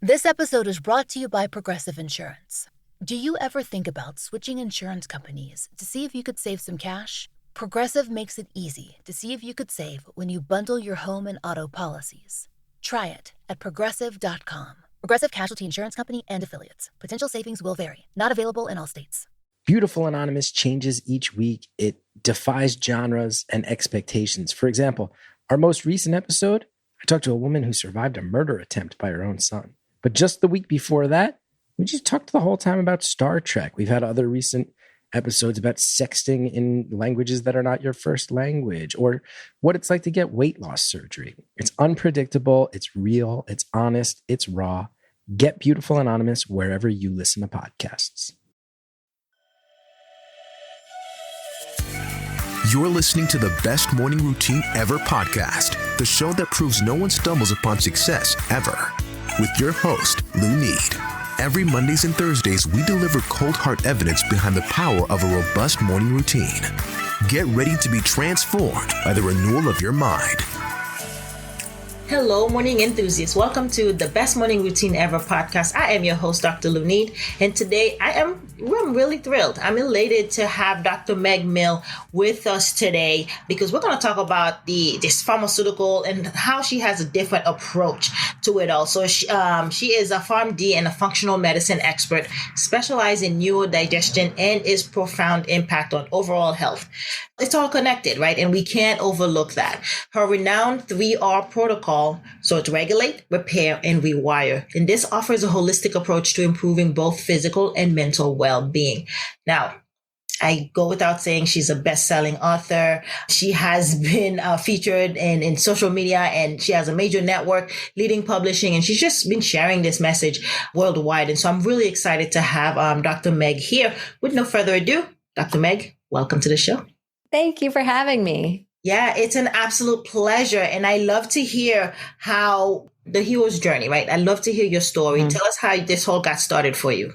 This episode is brought to you by Progressive Insurance. Do you ever think about switching insurance companies to see if you could save some cash? Progressive makes it easy to see if you could save when you bundle your home and auto policies. Try it at Progressive.com. Progressive Casualty Insurance Company and Affiliates. Potential savings will vary. Not available in all states. Beautiful Anonymous changes each week. It defies genres and expectations. For example, our most recent episode, I talked to a woman who survived a murder attempt by her own son. But just the week before that, we just talked the whole time about Star Trek. We've had other recent episodes about sexting in languages that are not your first language, or what it's like to get weight loss surgery. It's unpredictable, it's real, it's honest, it's raw. Get Beautiful Anonymous wherever you listen to podcasts. You're listening to the Best Morning Routine Ever podcast, the show that proves no one stumbles upon success ever. With your host, Lou Need. Every Mondays and Thursdays, we deliver cold hard evidence behind the power of a robust morning routine. Get ready to be transformed by the renewal of your mind. Hello, morning enthusiasts. Welcome to the Best Morning Routine Ever podcast. I am your host, Dr. Lou Need, and today I'm really thrilled. I'm elated to have Dr. Meg Mill with us today because we're going to talk about this pharmaceutical and how she has a different approach to it all. So she is a PharmD and a functional medicine expert, specialized in neuro-digestion and its profound impact on overall health. It's all connected, right? And we can't overlook that. Her renowned 3R protocol, so it's regulate, repair, and rewire. And this offers a holistic approach to improving both physical and mental well-being. Now, I go without saying she's a best-selling author. She has been featured in social media, and she has a major network, leading publishing, and she's just been sharing this message worldwide. And so I'm really excited to have Dr. Meg here. With no further ado, Dr. Meg, welcome to the show. Thank you for having me. Yeah, it's an absolute pleasure. And I love to hear how the hero's journey, right? I love to hear your story. Tell us how this whole got started for you.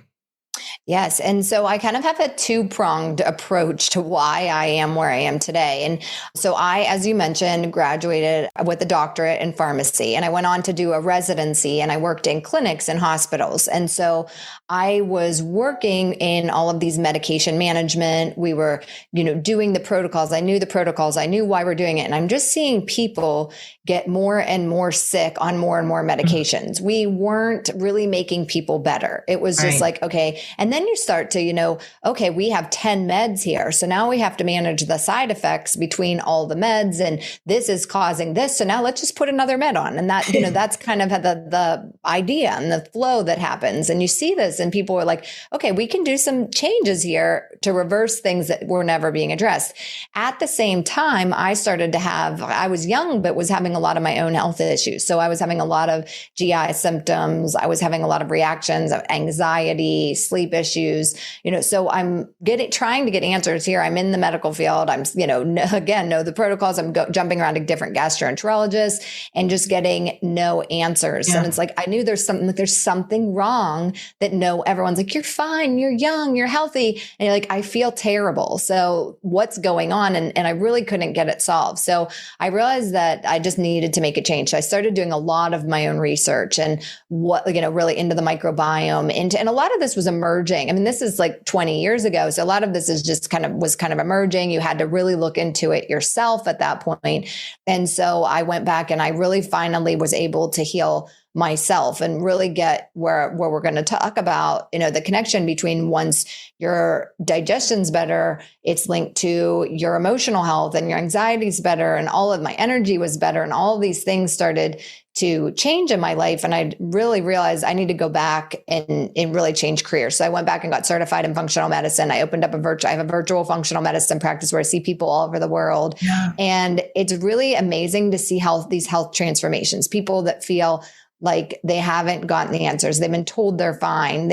Yes. And so I kind of have a two-pronged approach to why I am where I am today. And so I, as you mentioned, graduated with a doctorate in pharmacy, and I went on to do a residency, and I worked in clinics and hospitals. And so I was working in all of these medication management. We were, doing the protocols. I knew the protocols. I knew why we're doing it. And I'm just seeing people get more and more sick on more and more medications. We weren't really making people better. It was just like, okay. And then you start to, okay, we have 10 meds here. So now we have to manage the side effects between all the meds, and this is causing this. So now let's just put another med on. And that, that's kind of the idea and the flow that happens. And you see this, and people are like, okay, we can do some changes here to reverse things that were never being addressed. At the same time, I was young, but was having a lot of my own health issues. So I was having a lot of GI symptoms. I was having a lot of reactions of anxiety, sleep issues, so I'm trying to get answers here. I'm in the medical field. I'm, know the protocols. I'm jumping around to different gastroenterologists and just getting no answers. Yeah. And it's like, I knew there's something wrong that everyone's like, you're fine. You're young, you're healthy. And you're like, I feel terrible. So what's going on? And I really couldn't get it solved. So I realized that I just needed to make a change. So I started doing a lot of my own research and really into the microbiome, and a lot of this was emerging. I mean, this is like 20 years ago. So a lot of this is just was kind of emerging. You had to really look into it yourself at that point. And so I went back and I really finally was able to heal myself and really get where we're going to talk about, the connection between once your digestion's better, it's linked to your emotional health, and your anxiety's better, and all of my energy was better. And all of these things started to change in my life. And I really realized I need to go back and really change careers. So I went back and got certified in functional medicine. I opened up I have a virtual functional medicine practice where I see people all over the world. Yeah. And it's really amazing to see these health transformations, people that feel like they haven't gotten the answers. They've been told they're fine.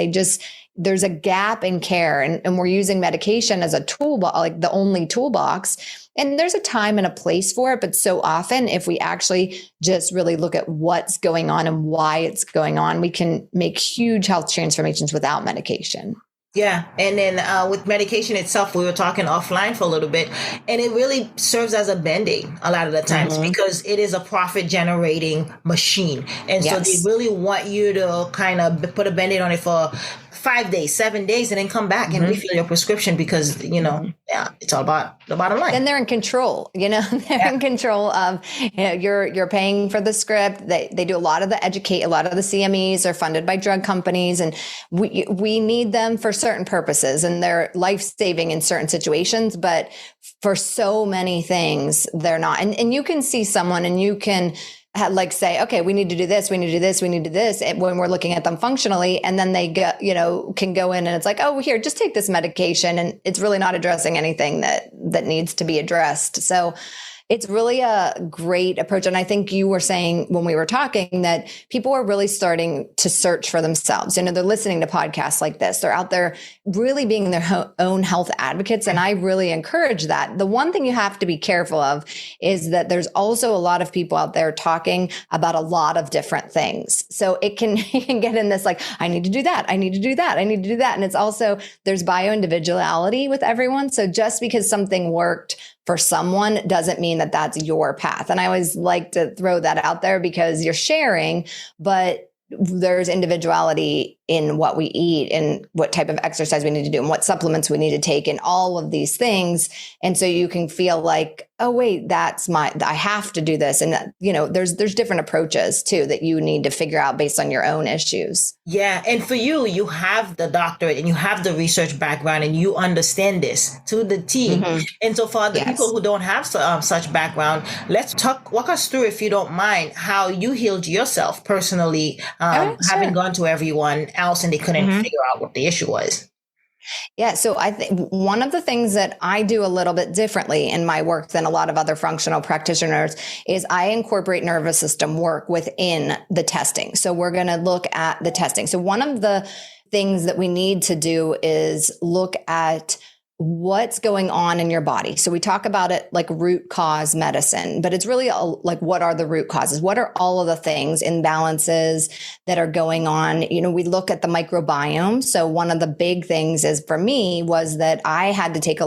There's a gap in care, and we're using medication as a toolbox, like the only toolbox. And there's a time and a place for it. But so often, if we actually just really look at what's going on and why it's going on, we can make huge health transformations without medication. Yeah. And then with medication itself, we were talking offline for a little bit, and it really serves as a band-aid a lot of the times because it is a profit generating machine. And so they really want you to kind of put a band-aid on it for 5 days, 7 days, and then come back and refill your prescription because, it's all about the bottom line. Then they're in control, they're in control of, you're paying for the script. They do a lot of the CMEs are funded by drug companies, and we need them for certain purposes, and they're life-saving in certain situations, but for so many things, they're not. And you can see someone and you can say, okay, we need to do this, we need to do this, we need to do this. And when we're looking at them functionally, and then they get, can go in and it's like, oh, here, just take this medication. And it's really not addressing anything that needs to be addressed. So it's really a great approach. And I think you were saying when we were talking that people are really starting to search for themselves. They're listening to podcasts like this. They're out there really being their own health advocates. And I really encourage that. The one thing you have to be careful of is that there's also a lot of people out there talking about a lot of different things. So you can get in this, like, I need to do that. I need to do that. I need to do that. And it's also, there's bio-individuality with everyone. So just because something worked for someone doesn't mean that that's your path. And I always like to throw that out there because you're sharing, but there's individuality in what we eat and what type of exercise we need to do and what supplements we need to take and all of these things. And so you can feel like, oh, wait, I have to do this. And there's different approaches too, that you need to figure out based on your own issues. Yeah. And for you have the doctorate and you have the research background and you understand this to the T. And so for the people who don't have such background, let's walk us through, if you don't mind, how you healed yourself personally, having gone to everyone else and they couldn't figure out what the issue was. Yeah. So I think one of the things that I do a little bit differently in my work than a lot of other functional practitioners is I incorporate nervous system work within the testing. So we're going to look at the testing. So one of the things that we need to do is look at what's going on in your body. So we talk about it like root cause medicine, but it's really like, what are the root causes? What are all of the things, imbalances that are going on? We look at the microbiome. So one of the big things for me was that I had a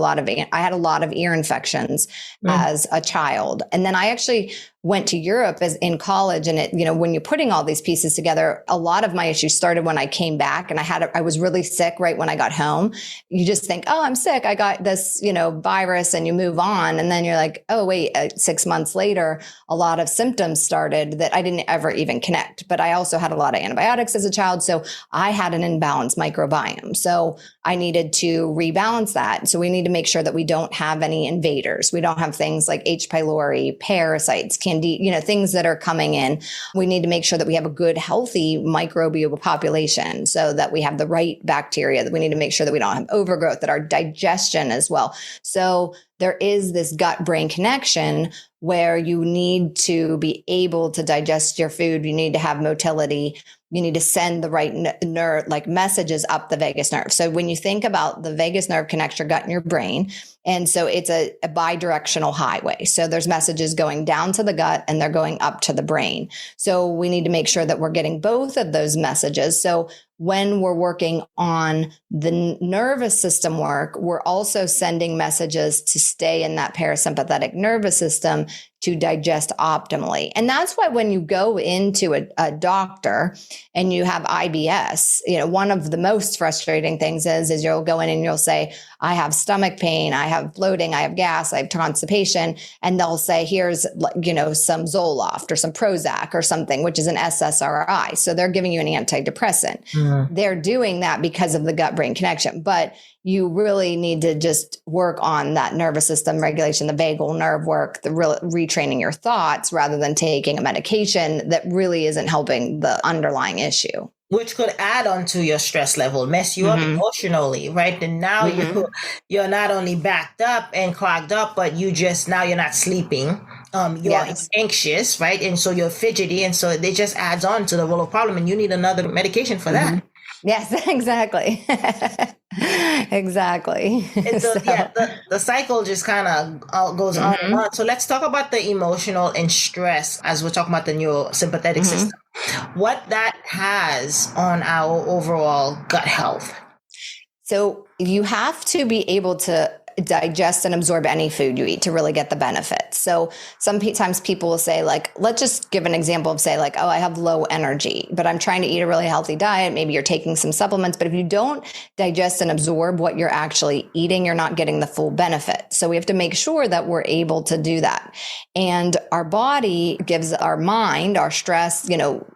lot of ear infections as a child. And then I actually went to Europe in college, and when you're putting all these pieces together, a lot of my issues started when I came back, and I was really sick right when I got home. You just think, oh, I'm sick, I got this, virus, and you move on. And then you're like, oh, wait, 6 months later, a lot of symptoms started that I didn't ever even connect. But I also had a lot of antibiotics as a child. So I had an imbalanced microbiome. So I needed to rebalance that. So we need to make sure that we don't have any invaders. We don't have things like H. pylori, parasites, things that are coming in. We need to make sure that we have a good, healthy microbial population so that we have the right bacteria, that we need to make sure that we don't have overgrowth, that our digestion as well. So there is this gut-brain connection where you need to be able to digest your food. You need to have motility. You need to send the right nerve, like messages up the vagus nerve. So when you think about the vagus nerve connects your gut and your brain, and so it's a bidirectional highway. So there's messages going down to the gut and they're going up to the brain. So we need to make sure that we're getting both of those messages. So when we're working on the nervous system work, we're also sending messages to stay in that parasympathetic nervous system to digest optimally. And that's why when you go into a doctor and you have IBS, one of the most frustrating things is you'll go in and you'll say, I have stomach pain, I have bloating, I have gas, I have constipation. And they'll say, here's, some Zoloft or some Prozac or something, which is an SSRI. So they're giving you an antidepressant. They're doing that because of the gut-brain connection. But you really need to just work on that nervous system regulation, the vagal nerve work, the retraining your thoughts rather than taking a medication that really isn't helping the underlying issue. Which could add on to your stress level, mess you up emotionally, right? And now you're not only backed up and clogged up, but now you're not sleeping. You're anxious, right? And so you're fidgety. And so it just adds on to the whole problem. And you need another medication for that. Yes, exactly. Exactly. And so, the cycle just kind of goes on and on. So let's talk about the emotional and stress as we're talking about the neurosympathetic system. What that has on our overall gut health. So you have to be able to digest and absorb any food you eat to really get the benefits. So sometimes people will say, like, let's just give an example of, say, like, oh, I have low energy, but I'm trying to eat a really healthy diet. Maybe you're taking some supplements, but if you don't digest and absorb what you're actually eating, you're not getting the full benefit. So we have to make sure that we're able to do that. And our body gives our mind, our stress,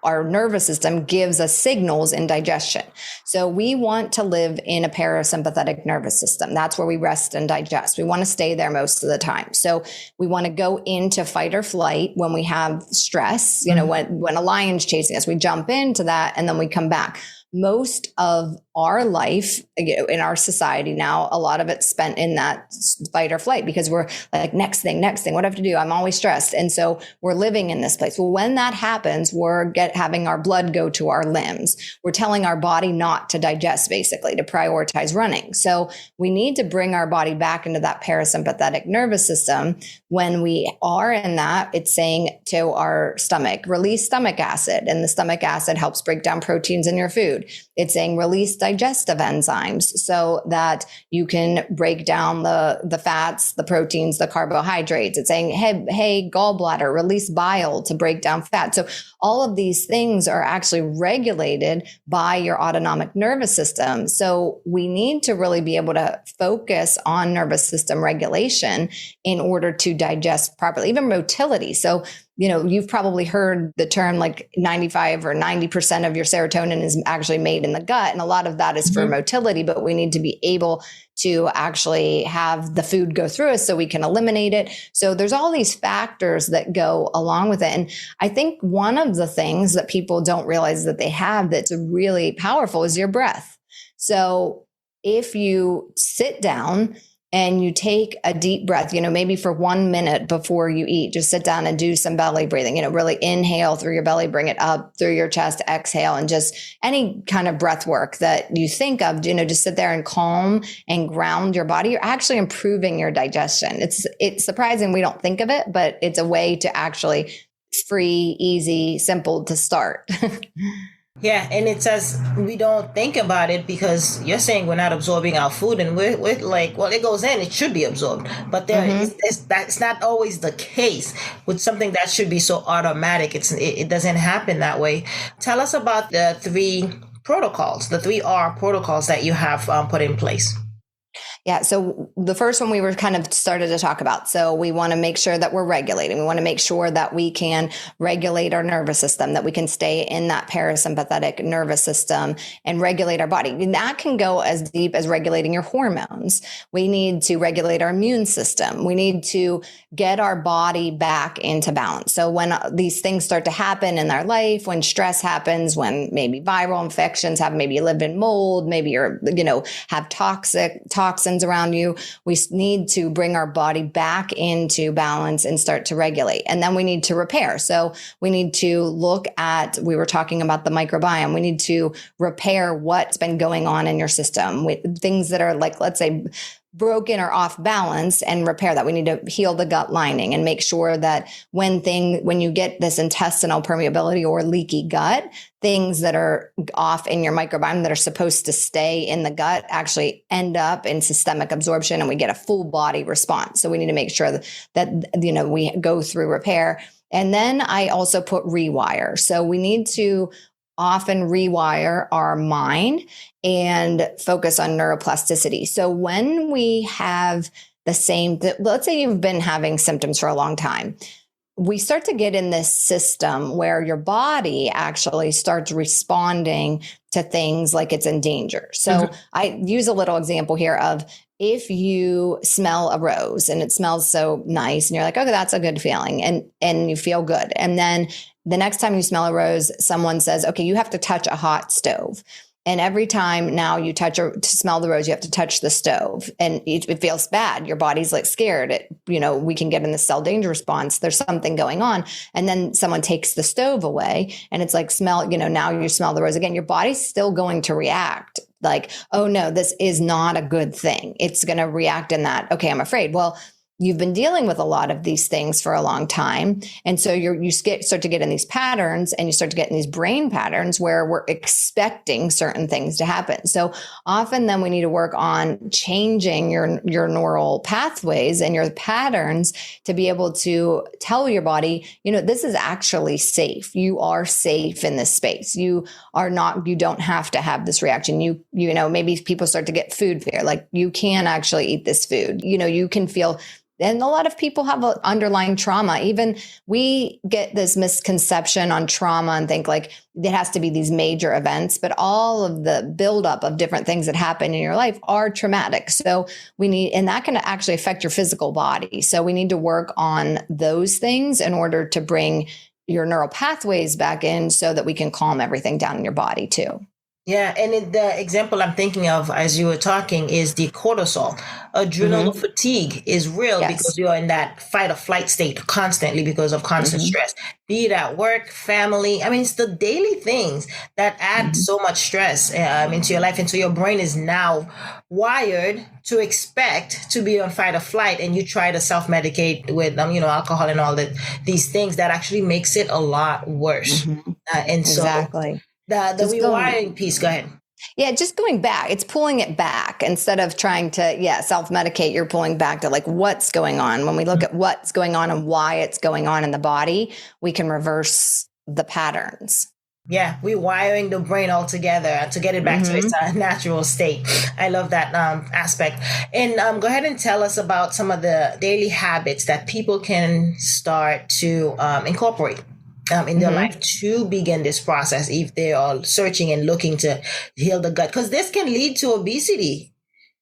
our nervous system gives us signals in digestion. So we want to live in a parasympathetic nervous system. That's where we rest and digest. We want to stay there most of the time. So we want to go into fight or flight when we have stress, when a lion's chasing us, we jump into that and then we come back. Most of our life in our society now, a lot of it's spent in that fight or flight because we're like, next thing, what do I have to do? I'm always stressed. And so we're living in this place. Well, when that happens, we're having our blood go to our limbs. We're telling our body not to digest, basically, to prioritize running. So we need to bring our body back into that parasympathetic nervous system. When we are in that, it's saying to our stomach, release stomach acid. And the stomach acid helps break down proteins in your food. It's saying release digestive enzymes so that you can break down the fats, the proteins, the carbohydrates. It's saying, hey, gallbladder, release bile to break down fat. So all of these things are actually regulated by your autonomic nervous system. So we need to really be able to focus on nervous system regulation in order to digest properly, even motility. So you've probably heard the term like 95 or 90% of your serotonin is actually made in the gut. And a lot of that is for motility, but we need to be able to actually have the food go through us so we can eliminate it. So there's all these factors that go along with it. And I think one of the things that people don't realize that they have that's really powerful is your breath. So if you sit down and you take a deep breath, maybe for 1 minute before you eat, just sit down and do some belly breathing, really inhale through your belly, bring it up through your chest, exhale, and just any kind of breath work that you think of, just sit there and calm and ground your body. You're actually improving your digestion. It's surprising we don't think of it, but it's a way to actually free, easy, simple to start. Yeah, and it says we don't think about it because you're saying we're not absorbing our food, and we're like, well, it goes in, it should be absorbed, but that's not always the case with something that should be so automatic. It doesn't happen that way. Tell us about the 3 protocols, the 3R protocols that you have put in place. Yeah. So the first one we were kind of started to talk about. So we want to make sure that we're regulating. We want to make sure that we can regulate our nervous system, that we can stay in that parasympathetic nervous system and regulate our body. And that can go as deep as regulating your hormones. We need to regulate our immune system. We need to get our body back into balance. So when these things start to happen in our life, when stress happens, when maybe viral infections happen, maybe you live in mold, maybe you're, have toxins around you, we need to bring our body back into balance and start to regulate. And then we need to repair. So we need to look at, we were talking about the microbiome. We need to repair what's been going on in your system with things that are like, let's say, broken or off balance, and repair that. We need to heal the gut lining and make sure that when you get this intestinal permeability or leaky gut, things that are off in your microbiome that are supposed to stay in the gut actually end up in systemic absorption, and we get a full body response. So we need to make sure that we go through repair. And then I also put rewire. So we need to often rewire our mind and focus on neuroplasticity. So when we have the same, let's say you've been having symptoms for a long time, we start to get in this system where your body actually starts responding to things like it's in danger. So I use a little example here of, if you smell a rose and it smells so nice and you're like, okay, that's a good feeling, and you feel good. And then the next time you smell a rose, someone says, okay, you have to touch a hot stove. And every time now you to smell the rose, you have to touch the stove, and it feels bad. Your body's like scared. We can get in the cell danger response. There's something going on. And then someone takes the stove away and it's like, now you smell the rose again. Your body's still going to react like, oh no, this is not a good thing. It's going to react in that, okay, I'm afraid. Well, you've been dealing with a lot of these things for a long time. And so you start to get in these patterns, and you start to get in these brain patterns where we're expecting certain things to happen. So often then we need to work on changing your neural pathways and your patterns to be able to tell your body, this is actually safe. You are safe in this space. You don't have to have this reaction. Maybe people start to get food fear, like you can actually eat this food. You can feel. And a lot of people have an underlying trauma. Even we get this misconception on trauma and think like it has to be these major events, but all of the buildup of different things that happen in your life are traumatic. So and that can actually affect your physical body. So we need to work on those things in order to bring your neural pathways back in so that we can calm everything down in your body too. Yeah, and the example I'm thinking of as you were talking is the cortisol. Adrenal fatigue is real because you're in that fight or flight state constantly because of constant stress, be it at work, family. I mean, it's the daily things that add so much stress into your life. And so your brain is now wired to expect to be on fight or flight, and you try to self-medicate with, alcohol and all these things that actually makes it a lot worse. And so exactly. The rewiring piece, go ahead. Yeah, just going back, it's pulling it back instead of trying to, self-medicate. You're pulling back to like what's going on. When we look at what's going on and why it's going on in the body, we can reverse the patterns. Yeah, rewiring the brain altogether to get it back to its natural state. I love that aspect. And go ahead and tell us about some of the daily habits that people can start to incorporate in their life to begin this process if they are searching and looking to heal the gut, because this can lead to obesity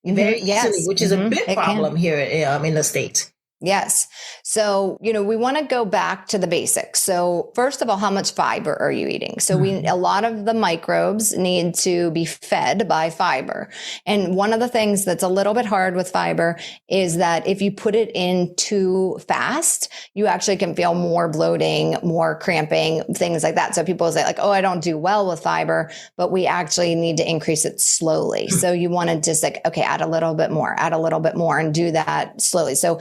very easily, which is a big problem here in the States. Yes. So, we want to go back to the basics. So first of all, how much fiber are you eating? So a lot of the microbes need to be fed by fiber. And one of the things that's a little bit hard with fiber is that if you put it in too fast, you actually can feel more bloating, more cramping, things like that. So people say like, oh, I don't do well with fiber, but we actually need to increase it slowly. So you want to just like, okay, add a little bit more and do that slowly. So,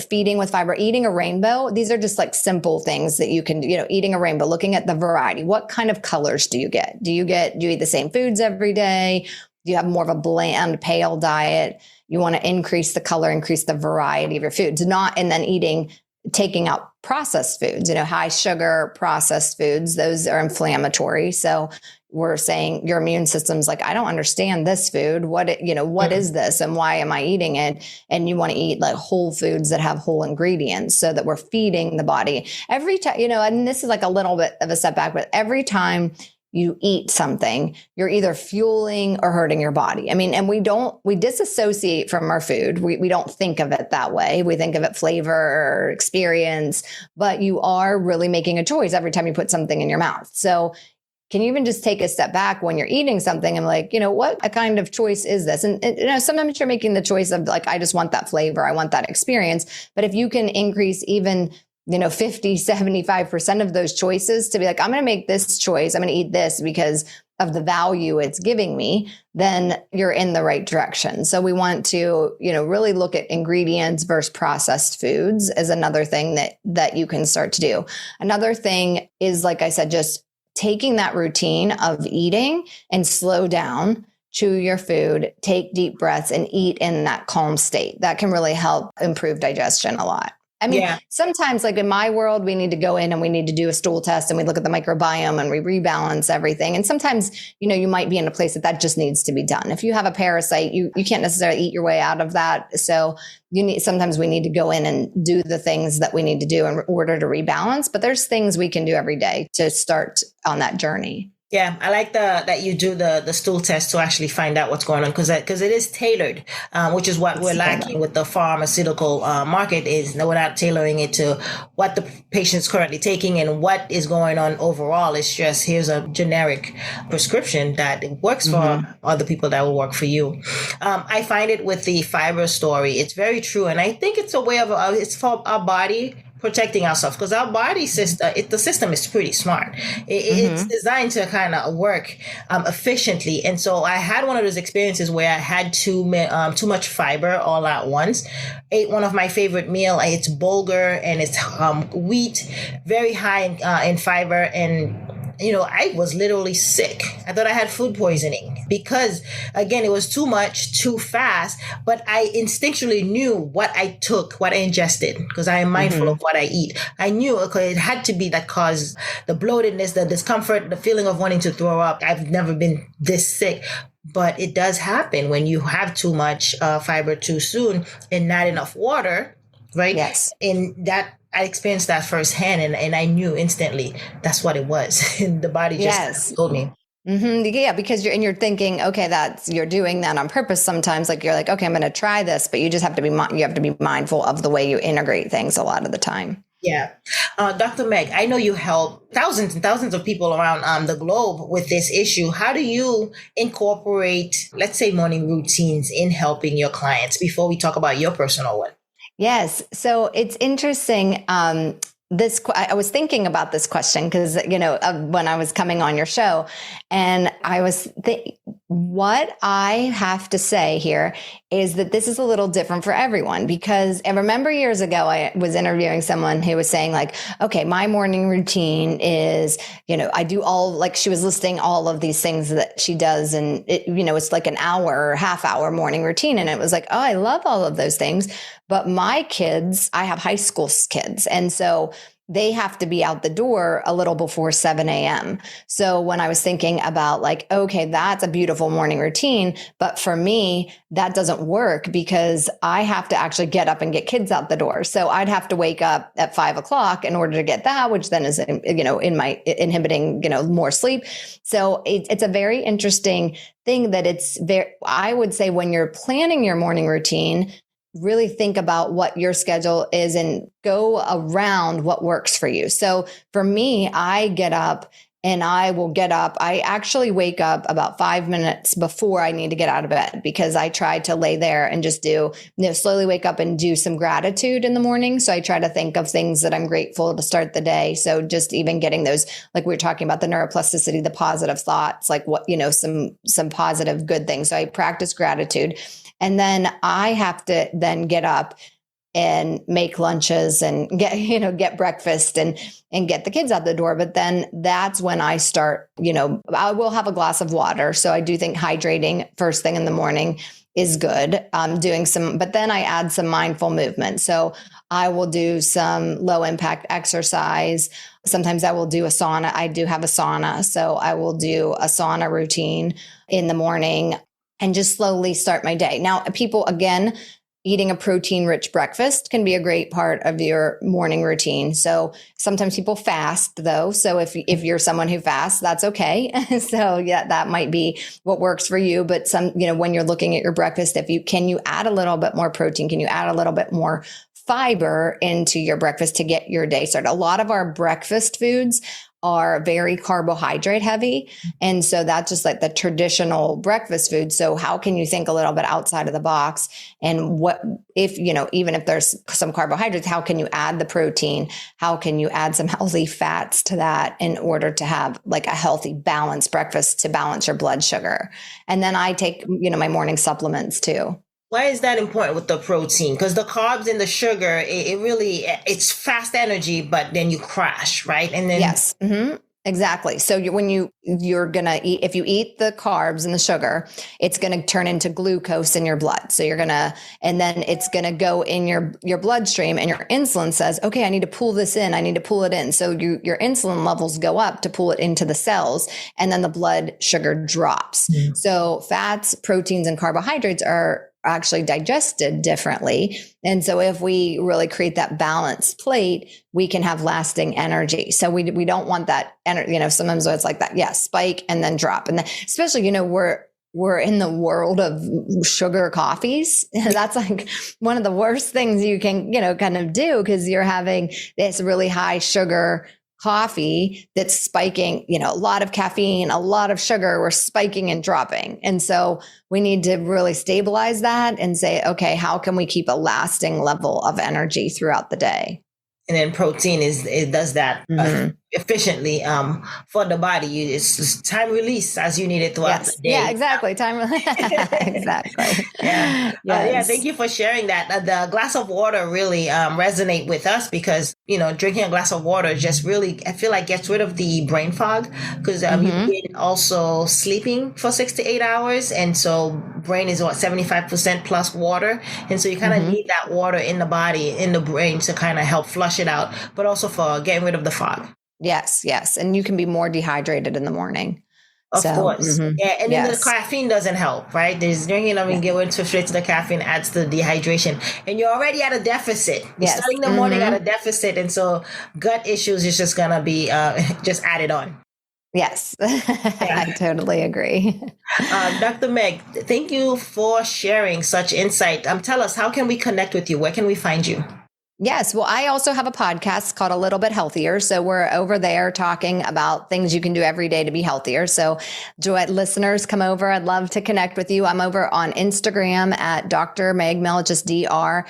feeding with fiber, eating a rainbow. These are just like simple things that you can, eating a rainbow, looking at the variety. What kind of colors do you get? Do you eat the same foods every day? Do you have more of a bland, pale diet? You want to increase the color, increase the variety of your foods, and then taking out processed foods, high sugar processed foods, those are inflammatory. So we're saying your immune system's like, I don't understand this food. What is this and why am I eating it? And you want to eat like whole foods that have whole ingredients so that we're feeding the body every time, and this is like a little bit of a setback, but every time you eat something, you're either fueling or hurting your body. I mean, and we disassociate from our food. We don't think of it that way. We think of it flavor or experience, but you are really making a choice every time you put something in your mouth. So can you even just take a step back when you're eating something and like, what kind of choice is this? And sometimes you're making the choice of like, I just want that flavor. I want that experience. But if you can increase even 50, 75% of those choices to be like, I'm going to make this choice. I'm going to eat this because of the value it's giving me, then you're in the right direction. So we want to, really look at ingredients versus processed foods as another thing that you can start to do. Another thing is, like I said, just taking that routine of eating and slow down, chew your food, take deep breaths and eat in that calm state. That can really help improve digestion a lot. I mean, sometimes like in my world, we need to go in and we need to do a stool test and we look at the microbiome and we rebalance everything. And sometimes, you might be in a place that just needs to be done. If you have a parasite, you can't necessarily eat your way out of that. So sometimes we need to go in and do the things that we need to do in order to rebalance. But there's things we can do every day to start on that journey. Yeah, I like that you do the stool test to actually find out what's going on because it is tailored, which is what we're lacking with the pharmaceutical market is we're not tailoring it to what the patient's currently taking and what is going on overall. It's just here's a generic prescription that works for other people that will work for you. I find it with the fiber story. It's very true. And I think it's a way of it's for our body protecting ourselves, because our body system, the system is pretty smart. It's designed to kind of work efficiently. And so I had one of those experiences where I had too much fiber all at once. Ate one of my favorite meal. It's bulgur and it's wheat, very high in fiber. And I was literally sick. I thought I had food poisoning because, again, it was too much, too fast. But I instinctually knew what I took, what I ingested, because I am mindful of what I eat. I knew it had to be that caused the bloatedness, the discomfort, the feeling of wanting to throw up. I've never been this sick. But it does happen when you have too much fiber too soon and not enough water, right? Yes. And that I experienced that firsthand, and I knew instantly that's what it was. The body just told me. Yeah, because you're thinking, okay, you're doing that on purpose. Sometimes, like you're like, okay, I'm going to try this, but you just have to be mindful of the way you integrate things a lot of the time. Yeah. Dr. Meg, I know you help thousands and thousands of people around the globe with this issue. How do you incorporate, let's say, morning routines in helping your clients before we talk about your personal one? Yes. So it's interesting. I was thinking about this question because, when I was coming on your show, and I was what I have to say here is that this is a little different for everyone, because I remember years ago, I was interviewing someone who was saying like, okay, my morning routine is, I do she was listing all of these things that she does. And it's like an hour or half hour morning routine. And it was like, oh, I love all of those things. But my kids, I have high school kids. And so they have to be out the door a little before 7 a.m. So when I was thinking about like, okay, that's a beautiful morning routine, but for me, that doesn't work because I have to actually get up and get kids out the door. So I'd have to wake up at 5 o'clock in order to get that, which then is, in my inhibiting, more sleep. So it's a very interesting thing that I would say when you're planning your morning routine, really think about what your schedule is and go around what works for you. So for me, I get up and I will get up. I actually wake up about 5 minutes before I need to get out of bed because I try to lay there and just slowly wake up and do some gratitude in the morning. So I try to think of things that I'm grateful to start the day. So just even getting those, like we were talking about the neuroplasticity, the positive thoughts, like what, some positive good things. So I practice gratitude. And then I have to then get up and make lunches and get breakfast and get the kids out the door. But then that's when I start, I will have a glass of water. So I do think hydrating first thing in the morning is good. But then I add some mindful movement. So I will do some low impact exercise. Sometimes I will do a sauna. I do have a sauna. So I will do a sauna routine in the morning and just slowly start my day. Now, people, again, eating a protein-rich breakfast can be a great part of your morning routine. So sometimes people fast, though. So if you're someone who fasts, that's okay. So yeah, that might be what works for you. But when you're looking at your breakfast, can you add a little bit more protein? Can you add a little bit more fiber into your breakfast to get your day started? A lot of our breakfast foods are very carbohydrate heavy. And so that's just like the traditional breakfast food. So how can you think a little bit outside of the box? And what if, even if there's some carbohydrates, how can you add the protein? How can you add some healthy fats to that in order to have like a healthy, balanced breakfast to balance your blood sugar? And then I take, my morning supplements too. Why is that important with the protein? Because the carbs and the sugar, it's fast energy, but then you crash, right? And then yes, exactly. So you're gonna eat, if you eat the carbs and the sugar, it's gonna turn into glucose in your blood. So and then it's gonna go in your bloodstream, and your insulin says, okay, I need to pull this in. I need to pull it in. So your insulin levels go up to pull it into the cells, and then the blood sugar drops. Mm-hmm. So fats, proteins, and carbohydrates are actually digested differently. And so if we really create that balanced plate, we can have lasting energy. So we don't want that energy, sometimes it's like that, spike and then drop. And then, especially, we're in the world of sugar coffees. That's like one of the worst things you can, kind of do, because you're having this really high sugar coffee that's spiking, a lot of caffeine, a lot of sugar, we're spiking and dropping. And so we need to really stabilize that and say, okay, how can we keep a lasting level of energy throughout the day? And then protein it does that efficiently for the body. It's time release as you need it throughout the day. Yeah, exactly. Time exactly. Yeah. Yes. Thank you for sharing that. The glass of water really resonate with us because, drinking a glass of water just really, I feel like, gets rid of the brain fog because you've been also sleeping for 6 to 8 hours. And so brain is 75% plus water. And so you kind of need that water in the body, in the brain to kind of help flush it out, but also for getting rid of the fog. Yes. And you can be more dehydrated in the morning. Of course. Yeah. And then the caffeine doesn't help, right? There's drinking, going straight to the caffeine adds to the dehydration. And you're already at a deficit. You're starting the morning at a deficit. And so gut issues is just going to be just added on. Yes. I totally agree. Dr. Meg, thank you for sharing such insight. Tell us, how can we connect with you? Where can we find you? Yes. Well, I also have a podcast called A Little Bit Healthier. So we're over there talking about things you can do every day to be healthier. So listeners, come over. I'd love to connect with you. I'm over on Instagram at Dr. Meg Mill, just DrMeggmill.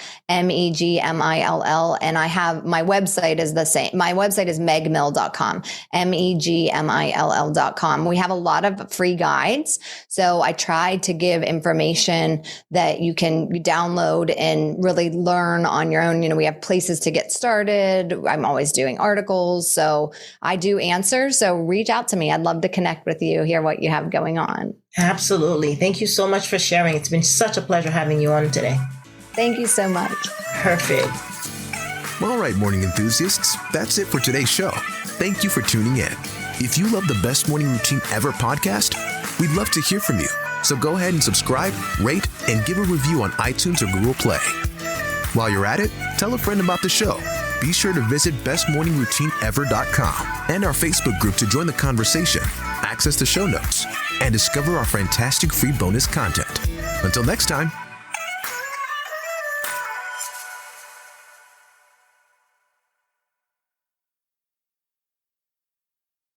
And I have, my website is the same. My website is megmill.com, MEGMILL.com. We have a lot of free guides. So I try to give information that you can download and really learn on your own. We have places to get started. I'm always doing articles. So I do answer. So reach out to me. I'd love to connect with you, hear what you have going on. Absolutely. Thank you so much for sharing. It's been such a pleasure having you on today. Thank you so much. Perfect. All right, morning enthusiasts, that's it for today's show. Thank you for tuning in. If you love the Best Morning Routine Ever podcast, we'd love to hear from you. So go ahead and subscribe, rate, and give a review on iTunes or Google Play. While you're at it, tell a friend about the show. Be sure to visit bestmorningroutineever.com and our Facebook group to join the conversation, access the show notes, and discover our fantastic free bonus content. Until next time,